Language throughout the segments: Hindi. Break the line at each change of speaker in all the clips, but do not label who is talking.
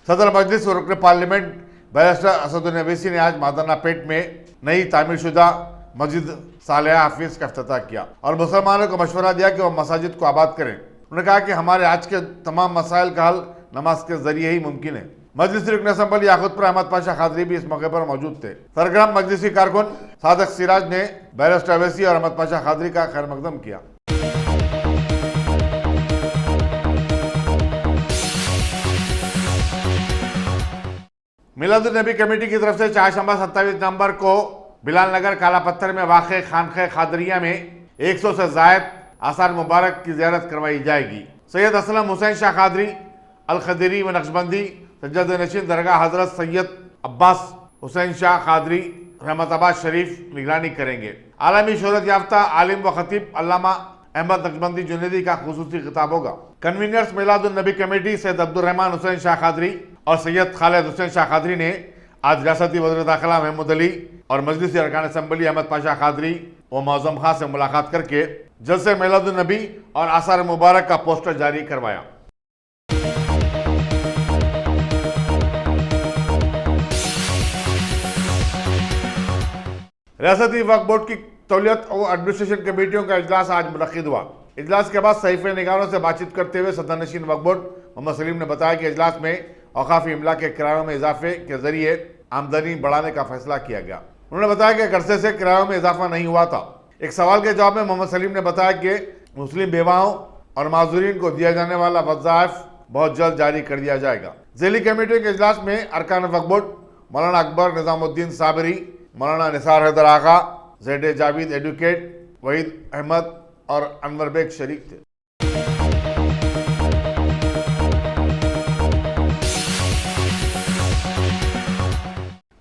सदर मजलिस और रुकन पार्लियामेंट बैरिस्टर असदुद्दीन ओवैसी ने आज मादनापेट में नई तामीरशुदा मस्जिद सालेहा हाफिज का इफ्तिताह किया और मुसलमानों को मशवरा दिया कि वह मसाजिद को आबाद करें। उन्होंने कहा कि हमारे आज के तमाम मसाइल का हल नमाज के जरिए ही मुमकिन है। मजलिसी रुकन असम्बली याकूतपुर अहमद पाशा खादरी भी इस मौके पर मौजूद थे। सरगर्म मजलिसी कारकुन सादक सिराज ने बैरिस्टर ओवैसी और अहमद पाशा खादरी का खैर मकदम किया। मिलादुन नबी कमेटी की तरफ से चारशंबा 27 नवंबर को बिलाल नगर काला पत्थर में वाक़ खानक़ह खादरिया में 100 से ज़ायद आसार मुबारक की ज़ियारत करवाई जाएगी। सैयद असलम हुसैन शाह खादरी अल खदरी व नक्शबंदी सज्जद नशीन दरगाह हजरत सैयद अब्बास हुसैन शाह खादरी रहमताबाद शरीफ निगरानी करेंगे। आलमी शोहरत याफ्ता आलिम व खतीब अल्लामा अहमद नक्शबंदी जुनैदी का खुसूसी खिताब होगा। कन्वीनर्स मिलादुन नबी कमेटी सैयद अब्दुर्रहमान हुसैन शाह खादरी और सैयद खालिद हुसैन शाह खादरी ने आज रियासती वज़ीर दाखिला महमूद अली और मजलिसी अरकान असम्बली अहमद पाशा खादरी व मौज़म खां से मुलाकात करके जलसे मिलादुन नबी और आसार मुबारक का पोस्टर जारी करवाया। रियासती वक्फ बोर्ड की तौलियत और एडमिनिस्ट्रेशन कमेटियों का इजलास आज मुनक्किद हुआ। इजलास के बाद सहीफ़े निगारों से बातचीत करते हुए सदर नशीन वक्फ बोर्ड मोहम्मद सलीम ने बताया कि इजलास में औकाफ़ी इमला के किरायों में इजाफे के जरिए आमदनी बढ़ाने का फैसला किया गया। उन्होंने बताया कि अरसे से किरायों में इजाफा नहीं हुआ था। एक सवाल के जवाब में मोहम्मद सलीम ने बताया कि मुस्लिम बेवाओं और माजूरीन को दिया जाने वाला वज़ाइफ बहुत जल्द जारी कर दिया जाएगा। ज़ेली कमेटी के इजलास में अरकान वक्फ बोर्ड मौलाना अकबर निज़ामुद्दीन साबरी, मौलाना निसार हैदर आगा, ज़ेड जावेद एडवोकेट, वहीद अहमद और अनवर बेग शरीक थे।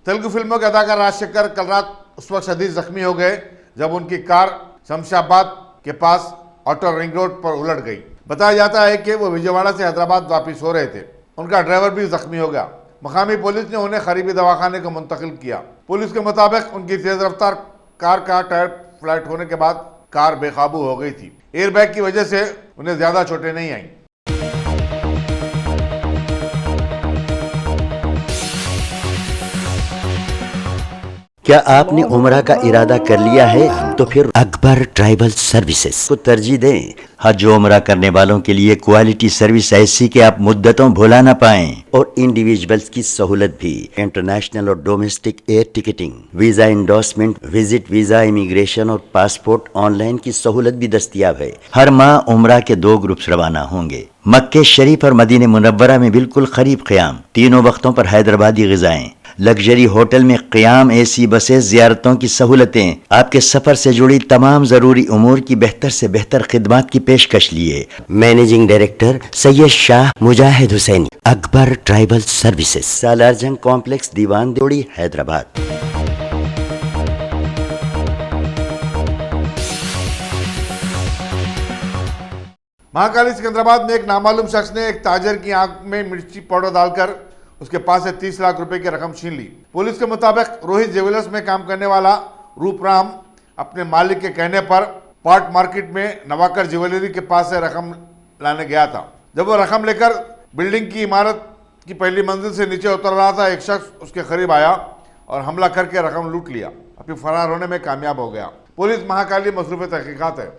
तेलुगु फिल्मों के अदाकार राजशेखर कल रात उस वक्त शदीद जख्मी हो गए जब उनकी कार शमशाबाद के पास आउटर रिंग रोड पर उलट गई। बताया जाता है कि वो विजयवाड़ा से हैदराबाद वापिस हो रहे थे। उनका ड्राइवर भी जख्मी हो गया। मकामी पुलिस ने उन्हें करीबी दवाखाने को मुंतकिल किया। पुलिस के मुताबिक उनकी तेज रफ्तार कार का टायर फ्लैट होने के बाद कार बेकाबू हो गई थी। एयरबैग की वजह से उन्हें ज्यादा चोटें नहीं आईं।
क्या आपने उम्रा का इरादा कर लिया है? तो फिर अकबर ट्राइबल सर्विसेज को तरजीह दें। हज उम्रा करने वालों के लिए क्वालिटी सर्विस ऐसी कि आप मुद्दतों भुला ना पाएं और इंडिविजुअल्स की सहूलत भी। इंटरनेशनल और domestic air ticketing, visa endorsement, visit visa, immigration और पासपोर्ट ऑनलाइन की सहूलत भी दस्तियाब है। हर माह उम्रा के 2 ग्रुप्स रवाना होंगे। मक्के शरीफ और मदीने मुनव्वरा में बिल्कुल करीब क़याम, तीनों वक्तों पर हैदराबादी ग़िज़ाएं, लग्जरी होटल में क़याम, एसी बसें, ज़ियारतों की सहूलतें, आपके सफ़र से जुड़ी तमाम ज़रूरी उमूर की बेहतर से बेहतर खिदमत की पेशकश लिए। Managing director Syed Shah Mujahid Hussaini, Akbar tribal services, Salarjung complex, Diwan Devdi, Hyderabad.
Mahakali Secunderabad में एक नामालूम शख्स ने एक ताजर की आंख में मिर्ची पाउडर डालकर उसके पास से 30 लाख रुपए की रकम छीन ली। पुलिस के मुताबिक रोहित ज्वेलर्स में काम करने वाला रूपराम अपने मालिक के कहने पर पार्ट मार्केट में नवाकर ज्वेलरी के पास से रकम लाने गया था। जब वो रकम लेकर बिल्डिंग की इमारत की पहली मंजिल से नीचे उतर रहा था, एक शख्स उसके करीब आया और हमला करके रकम लूट लिया। अपनी फरार होने में कामयाब हो गया। पुलिस महाकाली मसरूफ़ तहकीकात है।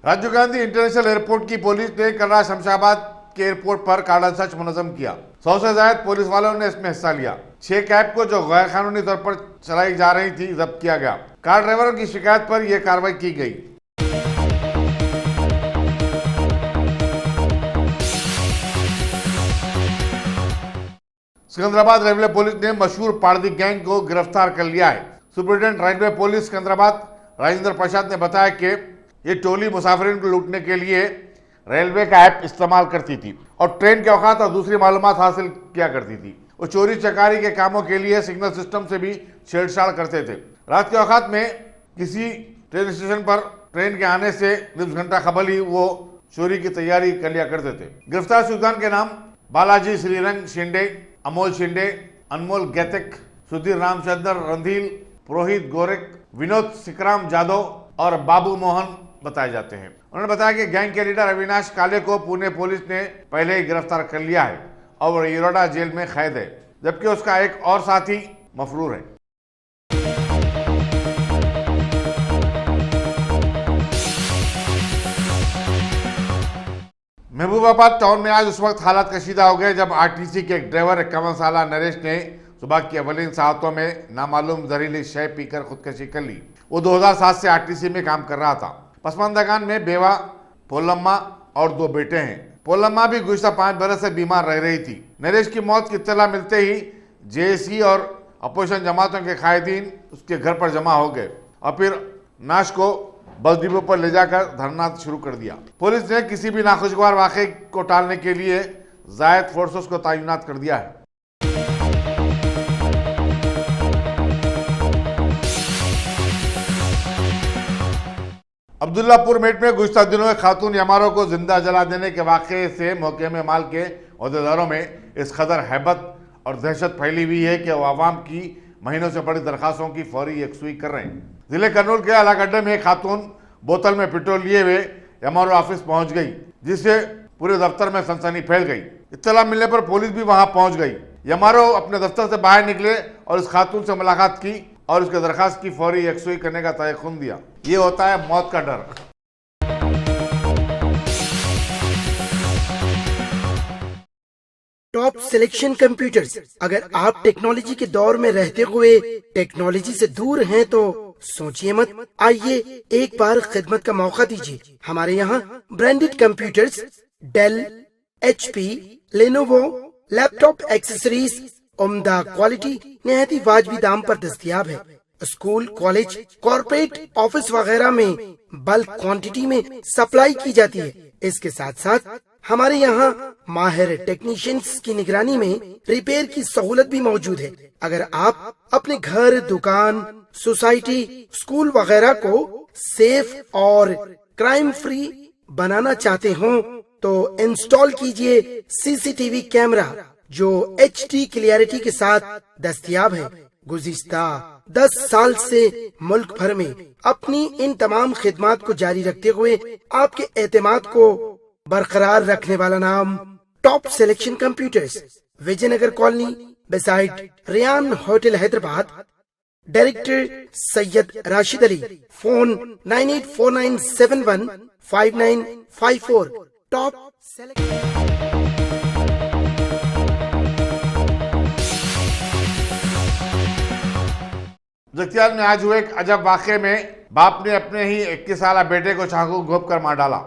राजीव गांधी इंटरनेशनल एयरपोर्ट की पुलिस ने कल रात शमशाबाद के एयरपोर्ट पर कार्डन सर्च मुनज़्ज़म किया। 100 से ज्यादा पुलिस वालों ने इसमें हिस्सा लिया। 6 कैब को जो गैर कानूनी तौर पर चलाई जा रही थी जब्त किया गया। कार ड्राइवरों की शिकायत पर यह कार्रवाई की गई। सिकंदराबाद रेलवे पुलिस ने मशहूर पारदी गैंग को गिरफ्तार कर लिया है। Superintendent railway police Secunderabad Rajendra Prasad ने बताया कि ये टोली मुसाफिरीन को लूटने के लिए रेलवे का ऐप इस्तेमाल करती थी और ट्रेन के औकात और दूसरी मालूमात हासिल किया करती थी। वो चोरी चकारी के कामों के लिए सिग्नल सिस्टम से भी छेड़छाड़ करते थे। रात के औकात में किसी ट्रेन स्टेशन पर ट्रेन के आने से निफ्स घंटा कबल ही वो चोरी की तैयारी कर लिया करते थे। गिरफ्तार सुल्तान के नाम बालाजी श्रीरंग शिंदे, अमोल शिंदे, अनमोल गैतक, सुधीर रामचंद्र रंधील, पुरोहित गोरख, विनोद सिकराम जादव, और बाबू मोहन बताए जाते हैं। उन्होंने बताया कि गैंग के लीडर अविनाश काले को पुणे पुलिस ने पहले ही गिरफ्तार कर लिया है और वो इरोडा जेल में कैद है, जबकि उसका एक और साथी मफरूर है। महबूबाबाद टाउन में आज उस वक्त हालात कशीदा हो गए जब आरटीसी के एक ड्राइवर 51 साल नरेश ने सुबह की अवलिन सातों में नामालूम जहरीली शय पीकर खुदकशी कर ली। वो 2007 से आरटीसी में काम कर रहा था। पसमंदगान में बेवा पोलम्मा और 2 बेटे हैं। पोलम्मा भी गुज़श्ता 5 बरस से बीमार रह रही थी। नरेश की मौत की इत्तला मिलते ही जेएसी और अपोजिशन जमातों के कायदीन उसके घर पर जमा हो गए और फिर नाश को बस डिपो पर ले जाकर धरना शुरू कर दिया। पुलिस ने किसी भी नाखुशगवार वाक़े को टालने के लिए ज़ायद फोर्सेस को तैनात कर दिया है। अब्दुल्लापुर मेट में गुज़श्ता दिनों में खातून यमारों को जिंदा जला देने के वाक़े से महकमे माल के अहदेदारों में इस कदर हैबत और दहशत फैली हुई है कि वो आवाम की महीनों से बड़ी दरखास्तों की फौरी यकसुई कर रहे हैं। जिले कर्नूल के अलागड्डे में एक खातून बोतल में पेट्रोल लिए हुए एमआरओ ऑफिस पहुंच गई, जिससे पूरे दफ्तर में सनसनी फैल गई। इत्तला मिलने पर पुलिस भी वहां पहुंच गई। एमआरओ अपने दफ्तर से बाहर निकले और इस खातून से मुलाकात की और उसके दरखास्त की फौरी यकसुई करने का तयक़ुन दिया। ये होता है मौत का डर।
Top selection computers. अगर आप टेक्नोलॉजी के दौर में रहते हुए टेक्नोलॉजी से दूर हैं तो सोचिए मत, आइए एक बार खिदमत का मौका दीजिए। हमारे यहाँ branded computers Dell, HP, Lenovo, laptop accessories उम्दा क्वालिटी निहायत ही वाजबी दाम पर दस्तयाब है। स्कूल, कॉलेज, कॉर्पोरेट, ऑफिस वगैरह में बल्क क्वांटिटी में सप्लाई की जाती है। इसके साथ साथ हमारे यहाँ माहिर टेक्नीशियंस की निगरानी में रिपेयर की सहूलत भी मौजूद है। अगर आप अपने घर, दुकान, सोसाइटी, स्कूल वगैरह को सेफ और क्राइम फ्री बनाना चाहते हो तो इंस्टॉल कीजिए CCTV कैमरा जो HD क्लियरिटी के साथ दस्तयाब है। गुज़िश्ता 10 साल से मुल्क भर में अपनी इन तमाम खिदमात को जारी रखते हुए आपके एतमाद को बरकरार रखने वाला नाम top selection computers, Vijayanagar colony beside Riyan hotel Hyderabad. Director Syed Rashid Ali. Phone 9849715954। Top
Jagtial में आज हुए एक अजब वाक़े में बाप ने अपने ही 21 साल बेटे को चाकू घोंप कर मार डाला।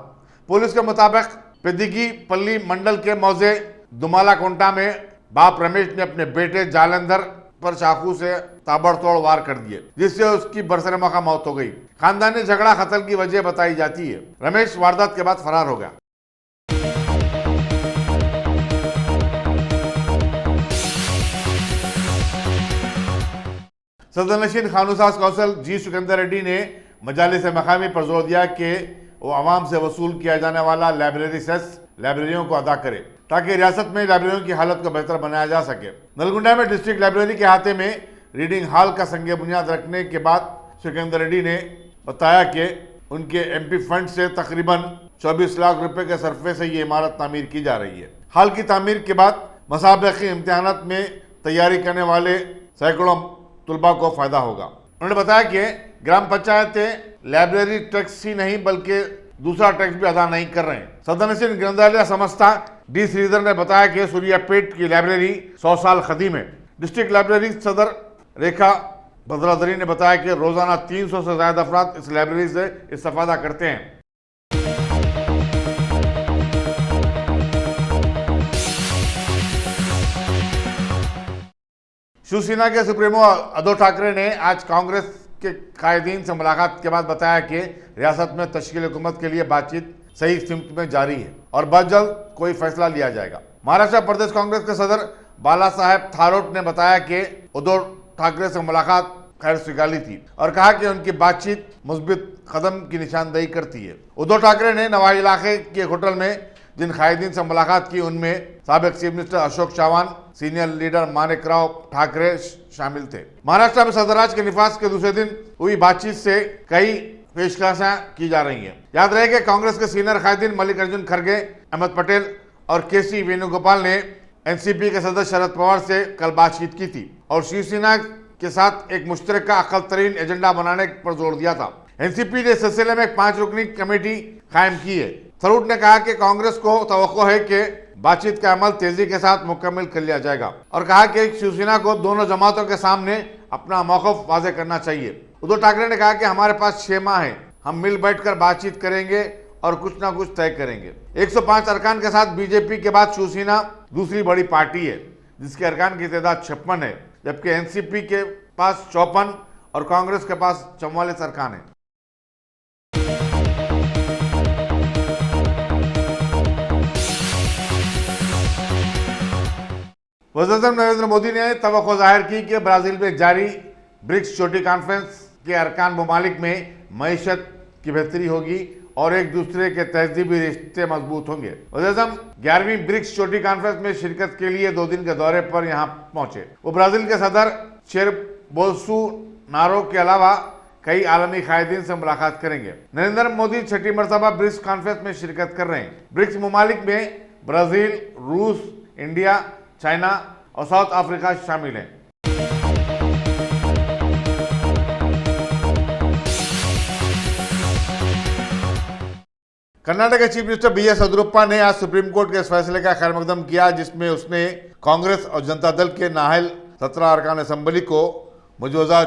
पुलिस के मुताबिक पिदिगी पल्ली मंडल के मौजे दुमाला कोंटा में बाप रमेश ने अपने बेटे जालंधर पर चाकू से ताबड़तोड़ वार कर दिए, जिससे उसकी बरसरे मौका मौत हो गई। खानदानी झगड़ा कत्ल की वजह बताई जाती है। रमेश वारदात के बाद फरार हो गया। सदरनशीन खानूसाज कौंसल जी सिकंदर रेड्डी ने मजालिस मकामी पर जोर दिया कि वो आवाम से वसूल किया जाने वाला लाइब्रेरी सेस लाइब्रेरियों को अदा करे ताकि रियासत में लाइब्रेरियों की हालत को बेहतर बनाया जा सके। नलगुंडा में डिस्ट्रिक्ट लाइब्रेरी के हाथे में रीडिंग हॉल का संग बुनियाद रखने के बाद सिकंदर रेड्डी ने बताया कि उनके MP फंड से तकरीबन 24 लाख रुपए के सरफे से ये इमारत तामीर की जा रही है। हाल की तामीर के बाद मसाबिकी इम्तिहानात में तैयारी करने वाले सैकड़ों तुलबा को फायदा होगा। उन्होंने बताया कि ग्राम पंचायतें लाइब्रेरी टैक्स ही नहीं बल्कि दूसरा टैक्स भी अदा नहीं कर रहे हैं। सदनशीन ग्रंथालय संस्था D श्रीधर ने बताया कि सूर्यापेट की लाइब्रेरी 100 साल कदीम है। डिस्ट्रिक्ट लाइब्रेरी सदर रेखा बदरादरी ने बताया कि रोजाना 300 से ज्यादा अफराद इस लाइब्रेरी से इस्तेफादा करते हैं। शिवसेना के सुप्रीमो उद्धव ठाकरे ने आज कांग्रेस के कायदीन से मुलाकात के बाद बताया कि रियासत में तश्कील हुकूमत के लिए बातचीत सही सिमत में जारी है और बहुत जल्द कोई फैसला लिया जाएगा। महाराष्ट्र प्रदेश कांग्रेस के सदर बाला साहेब थारोट ने बताया कि उद्धव ठाकरे से मुलाकात खैर स्वीकारी थी और कहा कि उनकी बातचीत मुस्बित कदम की निशानदेही करती है। उद्धव ठाकरे ने नवाई इलाके के होटल में जिन कायदीन से मुलाकात की उनमें साबिक chief minister Ashok Chavan, senior leader Manikrao Thackeray शामिल थे। महाराष्ट्र में सदराज के निवास के दूसरे दिन हुई बातचीत से कई पेशकशा की जा रही हैं। याद रहे कि कांग्रेस के सीनियर कायदीन मल्लिकार्जुन खड़गे, अहमद पटेल और केसी वेणुगोपाल ने एनसीपी के सदस्य शरद पवार से कल बातचीत की थी और शिवसेना के साथ एक मुश्तरका अकल तरीन एजेंडा बनाने पर जोर दिया था। एनसीपी ने इस सिलसिले में एक 5 रुकनी कमेटी कायम की है। थरूर ने कहा कि कांग्रेस को तवक्को है कि बातचीत का अमल तेजी के साथ मुकम्मल कर लिया जाएगा और कहा कि शिवसेना को दोनों जमातों के सामने अपना मौक़िफ़ वाज़ेह करना चाहिए। उद्धव ठाकरे ने कहा कि हमारे पास 6 माह हैं, हम मिल बैठकर बातचीत करेंगे और कुछ ना कुछ तय करेंगे। 105 अरकान के साथ बीजेपी के बाद शिवसेना दूसरी बड़ी पार्टी है जिसके अरकान की तादाद 56 है, जबकि एनसीपी के पास 54 और कांग्रेस के पास 44 अरकान है। वज़ीर-ए-आज़म नरेंद्र मोदी ने तवक्को जाहिर की कि ब्राजील में जारी ब्रिक्स चोटी कॉन्फ्रेंस के अरकान ममालिक में मईशत की बेहतरी होगी और एक दूसरे के तहजीबी रिश्ते मजबूत होंगे। वज़ीर-ए-आज़म 11वीं ब्रिक्स चोटी कॉन्फ्रेंस में शिरकत के लिए 2 दिन के दौरे पर यहां पहुंचे। वो ब्राजील के सदर शेर बोल्सोनारो के अलावा कई आलमी कायदीन से मुलाकात करेंगे। नरेंद्र मोदी 6ठी मरतबा ब्रिक्स कॉन्फ्रेंस में शिरकत कर रहे हैं। ब्रिक्स ममालिक में ब्राजील, रूस, इंडिया, चाइना और साउथ अफ्रीका शामिल हैं। कर्नाटक के चीफ मिनिस्टर BS येदियुरप्पा ने आज सुप्रीम कोर्ट के इस फैसले का खैर मकदम किया जिसमें उसने कांग्रेस और जनता दल के नाहल 17 अरकान असेंबली को मौजूदा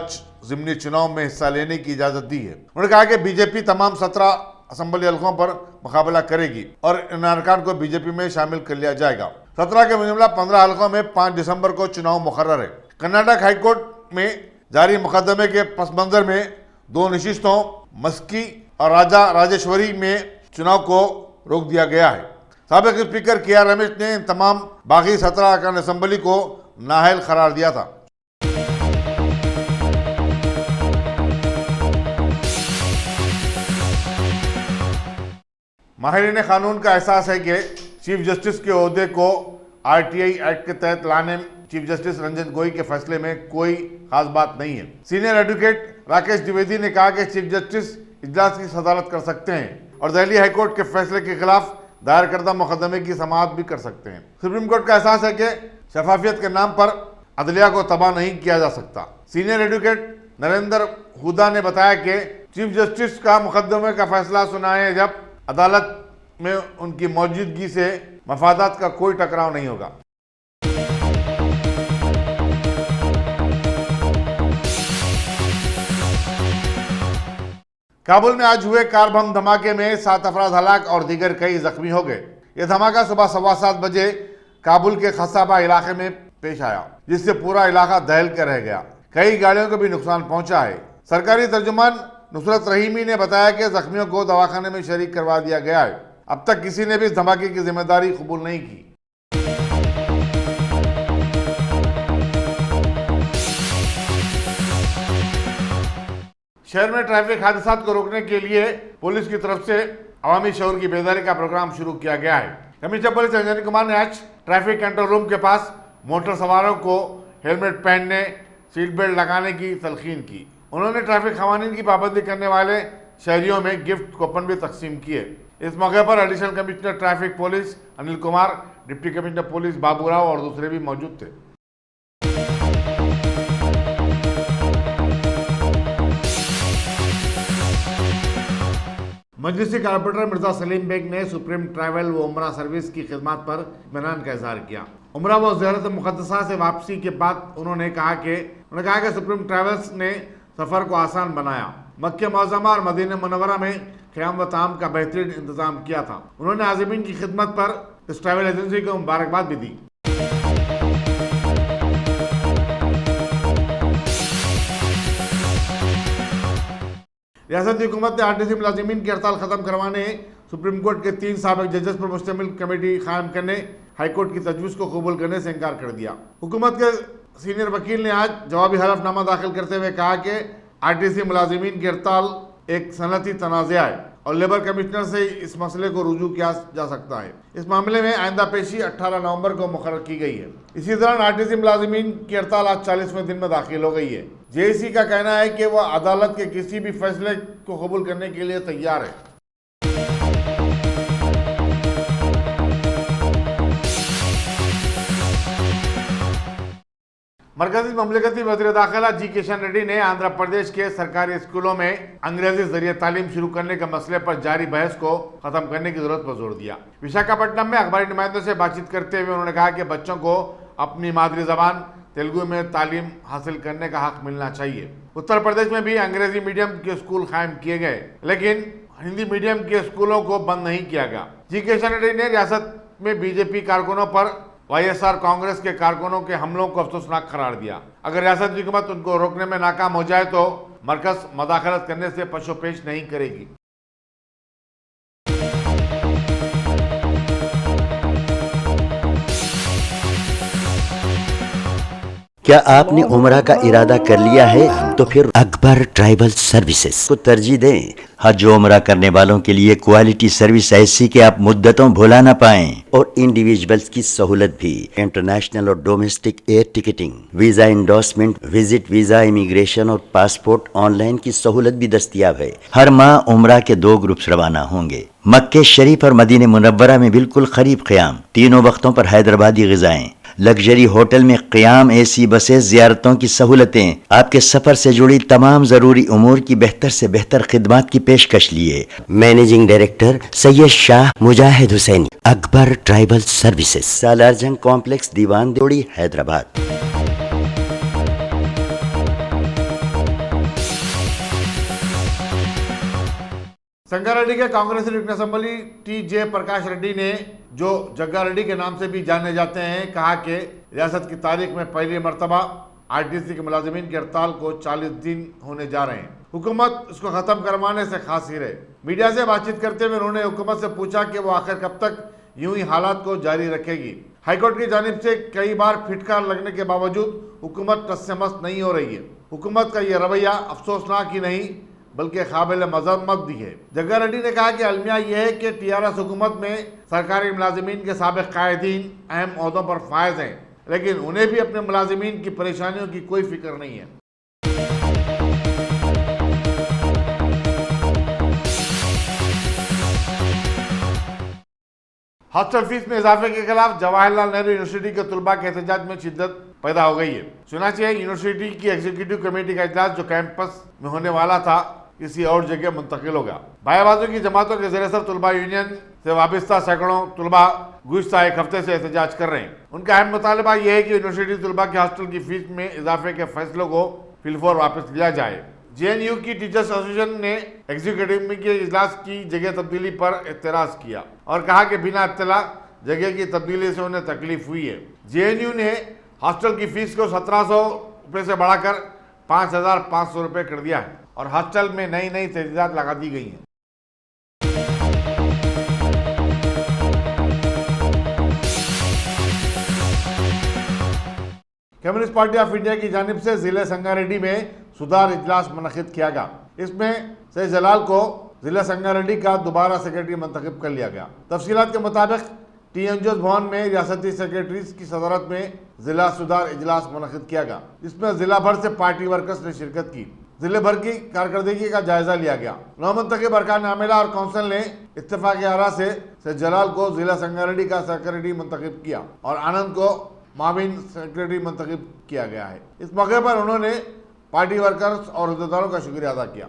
ज़िमनी चुनाव में हिस्सा लेने की इजाज़त दी है। उन्होंने कहा कि बीजेपी तमाम 17 असेंबली हल्कों पर मुकाबला करेगी और इन अरकान को बीजेपी में शामिल कर लिया जाएगा। 17 के मुजमला 15 हल्कों में 5 दिसंबर को चुनाव मुकर्रर है। कर्नाटक हाईकोर्ट में जारी मुकदमे के पस मंजर में 2 नशिस्तों मस्की और राजा राजेश्वरी में चुनाव को रोक दिया गया है। साबिक स्पीकर KR रमेश ने इन तमाम बाकी 17 अरकान असेंबली को नाअहल करार दिया था। माहिरीन कानून का एहसास है कि चीफ जस्टिस के ओहदे को RTI एक्ट के तहत लाने चीफ जस्टिस रंजन गोगोई के फैसले में कोई खास बात नहीं है। सीनियर एडवोकेट राकेश द्विवेदी ने कहा कि चीफ जस्टिस इजलास की सदारत कर सकते हैं और दिल्ली हाईकोर्ट के फैसले के खिलाफ दायर करदा मुकदमे की समाअत भी कर सकते हैं। सुप्रीम कोर्ट का एहसास है कि शफाफियत के नाम पर अदलिया को तबाह नहीं किया जा सकता। सीनियर एडवोकेट नरेंद्र हुदा ने बताया कि चीफ जस्टिस का मुकदमे का फैसला सुनाए जब अदालत में उनकी मौजूदगी से मफादात का कोई टकराव नहीं होगा। काबुल में आज हुए कार बम धमाके में 7 अफराद हलाक और दीगर कई जख्मी हो गए। यह धमाका सुबह 7:15 बजे काबुल के खसाबा इलाके में पेश आया जिससे पूरा इलाका दहल कर रह गया। कई गाड़ियों को भी नुकसान पहुंचा है। सरकारी तर्जुमान नुसरत रहीमी ने बताया कि जख्मियों को दवाखाने में शरीक करवा दिया गया है। अब तक किसी ने भी इस धमाके की जिम्मेदारी कबूल नहीं की। शहर में ट्रैफिक हादसात को रोकने के लिए पुलिस की तरफ से अवामी शऊर की बेदारी का प्रोग्राम शुरू किया गया है। कमिश्नर पुलिस अंजनी कुमार ने आज ट्रैफिक कंट्रोल रूम के पास मोटर सवारों को हेलमेट पहनने, सीट बेल्ट लगाने की तलकीन की। उन्होंने ट्रैफिक कवानीन की पाबंदी करने वाले शहरियों में गिफ्ट कूपन भी तकसीम किए। इस मौके पर additional commissioner traffic police Anil Kumar, deputy commissioner police Baburao और दूसरे भी मौजूद थे। मजलिसी कारपोरेटर मिर्जा सलीम बेग ने सुप्रीम ट्रैवल व उमरा सर्विस की खिदमत पर इत्मीनान का इजहार किया। उमरा व ज़ियारत मुक़द्दसा से वापसी के बाद उन्होंने कहा कि सुप्रीम ट्रैवल्स ने सफ़र को आसान बनाया। मक्के मुअज़्ज़मा और मदीना मुनव्वरा में क़याम व ताम का बेहतरीन इंतजाम किया था। उन्होंने आज़मीन की खिदमत पर इस ट्रैवल एजेंसी को मुबारकबाद भी दी। रियासती हुकूमत ने RTC मुलाजिमीन की हड़ताल खत्म करवाने सुप्रीम कोर्ट के 3 साबिक जजेस पर मुश्तमिल कमेटी कायम करने हाईकोर्ट की तजवीज़ को कबूल करने से इनकार कर दिया। हुकूमत के सीनियर वकील ने आज जवाबी हलफनामा दाखिल करते हुए कहा कि RTC मुलाजिमीन की हड़ताल एक सनती तनाज़ा है और लेबर कमिश्नर से इस मसले को रुजू किया जा सकता है। इस मामले में आइंदा पेशी 18 नवंबर को मुकर्रर की गई है। इसी दौरान आरटीसी मुलाजिमीन की हड़ताल आज 40वें दिन में दाखिल हो गई है। जेएसी का कहना है कि वह अदालत के किसी भी फैसले को कबूल करने के लिए तैयार है। मरकजी ममलिकती वज़ीर दाखिला जी किशन रेड्डी ने आंध्र प्रदेश के सरकारी स्कूलों में अंग्रेजी जरिए तालीम शुरू करने के मसले पर जारी बहस को खत्म करने की जरूरत पर जोर दिया। विशाखापट्टनम में अखबारी नुमाइंदों से बातचीत करते हुए उन्होंने कहा कि बच्चों को अपनी मादरी जबान तेलुगु में तालीम हासिल करने का हक मिलना चाहिए। उत्तर प्रदेश में भी अंग्रेजी मीडियम के स्कूल कायम किए गए, लेकिन हिंदी मीडियम के स्कूलों को बंद नहीं किया गया। जी किशन रेड्डी ने रियासत में बीजेपी कारकुनों पर वाईएसआर कांग्रेस के कारकुनों के हमलों को अफसोसनाक करार दिया। अगर रियासत की हुकूमत उनको रोकने में नाकाम हो जाए तो मरकज मदाखलत करने से पशोपेश नहीं करेगी।
क्या आपने उम्रा का इरादा कर लिया है तो फिर अकबर ट्राइबल सर्विसेज को तरजीह दें। हज उम्रा करने वालों के लिए क्वालिटी सर्विस ऐसी कि आप मुद्दतों भुला ना पाएं और इंडिविजुअल्स की सहूलत भी। इंटरनेशनल और domestic air ticketing, visa endorsement, visit visa, immigration और पासपोर्ट ऑनलाइन की सहूलत भी दस्तयाब है। हर माह उम्रा के 2 ग्रुप्स रवाना होंगे। मक्के शरीफ और मदीने मुनव्वरा में बिल्कुल करीब क़याम, तीनों वक्तों पर हैदराबादी ग़िज़ाएं, लग्जरी होटल में क़याम, एसी बसें, ज़ियारतों की सहूलतें, आपके सफ़र से जुड़ी तमाम ज़रूरी उमूर की बेहतर से बेहतर खिदमात की पेशकश लिए। Managing director Syed Shah Mujahid Hussaini, Akbar tribal services, Salarjung complex, Diwan Devdi, Hyderabad.
Sangareddy के कांग्रेस रिकन असेंबली टी.जे. प्रकाश रेड्डी ने, जो जग्गा रेड्डी के नाम से भी जाने जाते हैं, कहा कि रियासत की तारीख में पहली मरतबा आरटीसी के मुलाजिमीन की हड़ताल को 40 दिन होने जा रहे हैं। हुकूमत इसको खत्म करवाने से खासिर है। मीडिया से बातचीत करते हुए उन्होंने हुकूमत से पूछा कि वो आखिर कब तक यूं ही हालात को जारी रखेगी। हाईकोर्ट की जानिब से कई बार फिटकार लगने के बावजूद हुकूमत टस से मस नहीं हो रही है। हुकूमत का यह रवैया अफसोसनाक ही नहीं बल्कि काबिल मज़म्मत भी है। जग्गा रेड्डी ने कहा कि अलमिया यह है कि टीआरएस हुकूमत में सरकारी मुलाजिमीन के साबिक़ कायदीन अहम ओहदों पर फायज हैं, लेकिन उन्हें भी अपने मुलाजिमीन की परेशानियों की कोई फिक्र नहीं है। हॉस्टल फीस में इजाफे के खिलाफ जवाहरलाल नेहरू यूनिवर्सिटी के तुलबा के एहतजाज में शिद्दत पैदा हो गई है। सुना चाहिए यूनिवर्सिटी की एग्जीक्यूटिव कमेटी का इजलास जो कैंपस में होने वाला था किसी और जगह मुंतकिल होगा। बायाबाजू की जमातों के ज़रिए सर तुलबा यूनियन से वाबस्ता सैकड़ों तुलबा गुज़िश्ता एक हफ्ते से एहतजाज कर रहे हैं। उनका अहम मुतालबा यह है कि यूनिवर्सिटी तुलबा के हॉस्टल की फीस में इजाफे के फैसलों को फिलफौर वापस लिया जाए। जेएनयू की टीचर्स एसोसिएशन ने एग्जीक्यूटिव के इजलास की जगह तब्दीली पर एतराज़ किया और कहा कि बिना इत्तला जगह की तब्दीली से उन्हें तकलीफ हुई है। जेएनयू ने हॉस्टल की फीस को 1700 रुपये से बढ़ाकर 5500 रुपये कर दिया है और हॉस्टल में नई नई तजदीदात लगा दी गई हैं। कम्युनिस्ट पार्टी ऑफ इंडिया की जानिब से जिले संगारेड्डी में सुधार इजलास मुनक़िद किया गया। इसमें सैयद जलाल को जिला संगारेड्डी का दोबारा सेक्रेटरी मंतखब कर लिया गया। तफसीलात के मुताबिक टी एनजीओ भवन में रियासती सेक्रेटरीज की सदारत में जिला सुधार इजलास मुनक़िद किया गया। इसमें जिला भर से पार्टी वर्कर्स ने शिरकत की। जिले भर की कारकर्दगी का जायजा लिया गया। नौमंतखब अरकान आमिला और कौंसिल ने इत्तेफाक आरा से सैयद जलाल को जिला संगारेड्डी का सेक्रेटरी मंतखब किया और आनंद को माविन सेक्रेटरी मंतखब किया गया है। इस मौके पर उन्होंने पार्टी वर्कर्स और अहदेदारों का शुक्रिया अदा किया।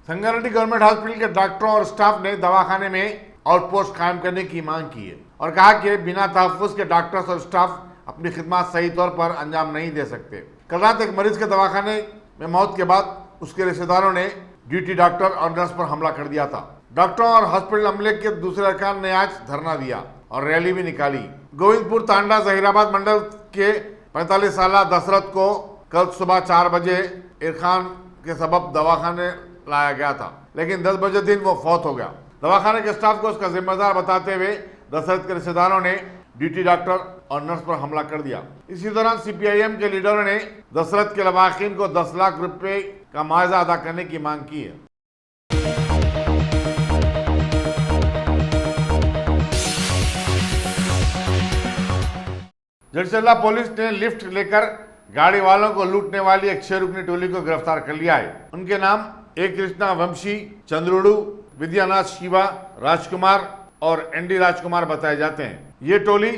संगारेड्डी गवर्नमेंट हॉस्पिटल के डॉक्टरों और स्टाफ ने दवाखाने में आउटपोस्ट कायम करने की मांग की है और कहा कि बिना तहफ़्फ़ुज़ के डॉक्टर्स और स्टाफ अपनी खिदमत सही तौर पर अंजाम नहीं दे सकते। कल रात एक मरीज के दवाखाने में मौत के बाद उसके रिश्तेदारों ने ड्यूटी डॉक्टर और नर्स पर हमला कर दिया था। डॉक्टरों और हॉस्पिटल अमले के दूसरे अरकान ने आज धरना दिया और रैली भी निकाली। गोविंदपुर तांडा जहीराबाद मंडल के 45 साल दशरथ को कल सुबह 4 बजे इरखान के सबब दवाखाने लाया गया था, लेकिन 10 बजे दिन वो फौत हो गया। दवाखाने के स्टाफ को उसका जिम्मेदार बताते हुए दशरथ के रिश्तेदारों ने ड्यूटी डॉक्टर और नर्स पर हमला कर दिया। इसी दौरान सीपीआईएम के लीडरों ने दशरथ के लवाकिन को 10 लाख रुपए का मुआवजा अदा करने की मांग की है। जड़सेला पुलिस ने लिफ्ट लेकर गाड़ी वालों को लूटने वाली एक 6 रुकनी टोली को गिरफ्तार कर लिया है। उनके नाम एक कृष्णा वंशी, चंद्रुडू, विद्यानाथ शिवा, राजकुमार और एनडी राजकुमार बताए जाते हैं। ये टोली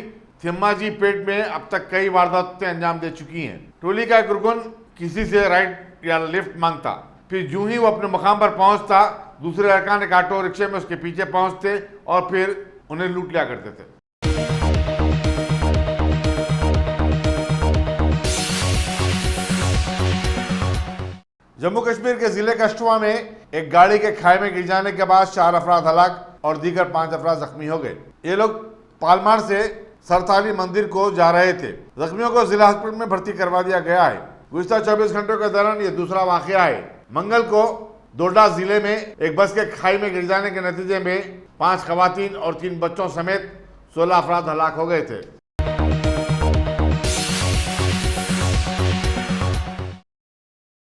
थिम्माजी पेट में अब तक कई वारदातें अंजाम दे चुकी हैं। टोली का एक रुकन किसी से राइड या लिफ्ट मांगता, फिर यूं ही वो अपने मुकाम पर पहुंचता, दूसरे अरकान एक ऑटो रिक्शे में उसके पीछे पहुंचते और फिर उन्हें लूट लिया करते थे। जम्मू कश्मीर के जिले कष्टवा में एक गाड़ी के खाई में गिर जाने के बाद 4 अफराद हलाक और दीगर 5 अफराद जख्मी हो गए। ये लोग पालमार से सरताली मंदिर को जा रहे थे। जख्मियों को जिला अस्पताल में भर्ती करवा दिया गया है। गुज़िश्ता 24 घंटों के दौरान ये दूसरा वाकया है। मंगल को डोडा जिले में एक बस के खाई में गिर जाने के नतीजे में 5 खवातीन और 3 बच्चों समेत 16 अफराद हलाक हो गए थे।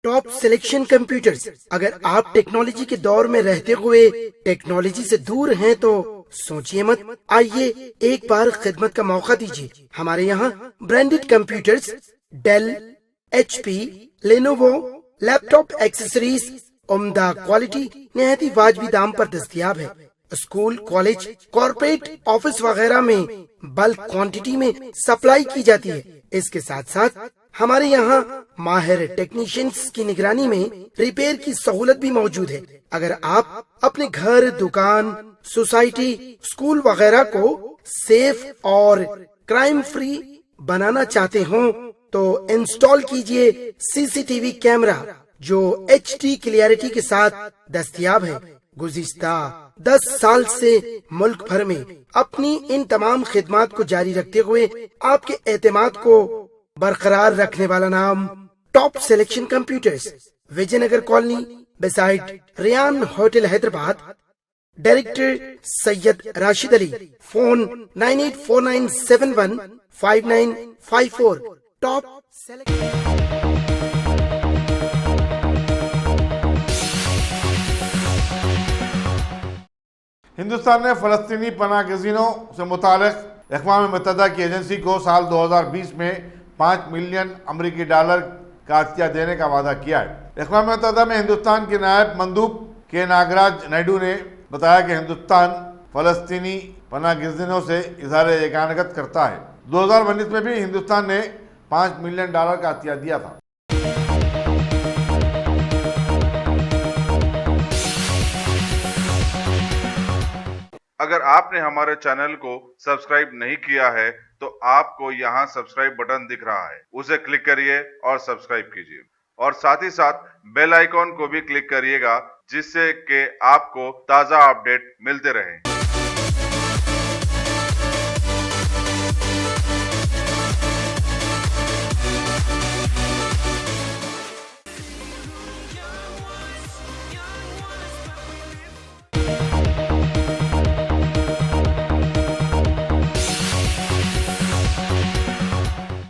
Top selection computers. अगर आप टेक्नोलॉजी के दौर में रहते हुए टेक्नोलॉजी से दूर हैं तो सोचिए मत, आइए एक बार खिदमत का मौका दीजिए। हमारे यहाँ branded computers Dell, HP, Lenovo, laptop accessories उम्दा क्वालिटी निहायती वाजबी दाम पर दस्तयाब है। स्कूल, कॉलेज, कॉर्पोरेट, ऑफिस वगैरह में बल्क क्वांटिटी में सप्लाई की जाती है। इसके साथ साथ हमारे यहाँ माहिर टेक्नीशियंस की निगरानी में रिपेयर की सहूलत भी मौजूद है। अगर आप अपने घर, दुकान, सोसाइटी, स्कूल वगैरह को सेफ और क्राइम फ्री बनाना चाहते हो तो इंस्टॉल कीजिए CCTV कैमरा जो HD क्लियरिटी के साथ दस्तयाब है। गुज़िश्ता 10 साल से मुल्क भर में अपनी इन तमाम खिदमात को जारी रखते हुए आपके एतमाद को बरकरार रखने वाला नाम top selection computers, Vijayanagar colony beside Riyan hotel Hyderabad. Director Syed Rashid Ali. Phone 9849715954। Top
Hindustan ने फलस्तीनी पनाहगज़ीनों से मुताल्लिक़ अक़वाम मुत्तहिदा की एजेंसी को साल 2020 में $5 मिलियन अमरीकी का अतिया देने का वादा किया है। अक़वाम मुत्तहिदा में हिंदुस्तान के नायब मंदूब के नागराज नायडू ने बताया कि हिंदुस्तान फलस्तीनी पनाहगज़ीनों से इज़हार यकानगत करता है। 2019 में भी हिंदुस्तान ने $5 मिलियन का अतिया दिया था।
अगर आपने हमारे चैनल को सब्सक्राइब नहीं किया है तो आपको यहाँ सब्सक्राइब बटन दिख रहा है, उसे क्लिक करिए और सब्सक्राइब कीजिए और साथ ही साथ बेल आइकॉन को भी क्लिक करिएगा जिससे कि आपको ताज़ा अपडेट मिलते रहें।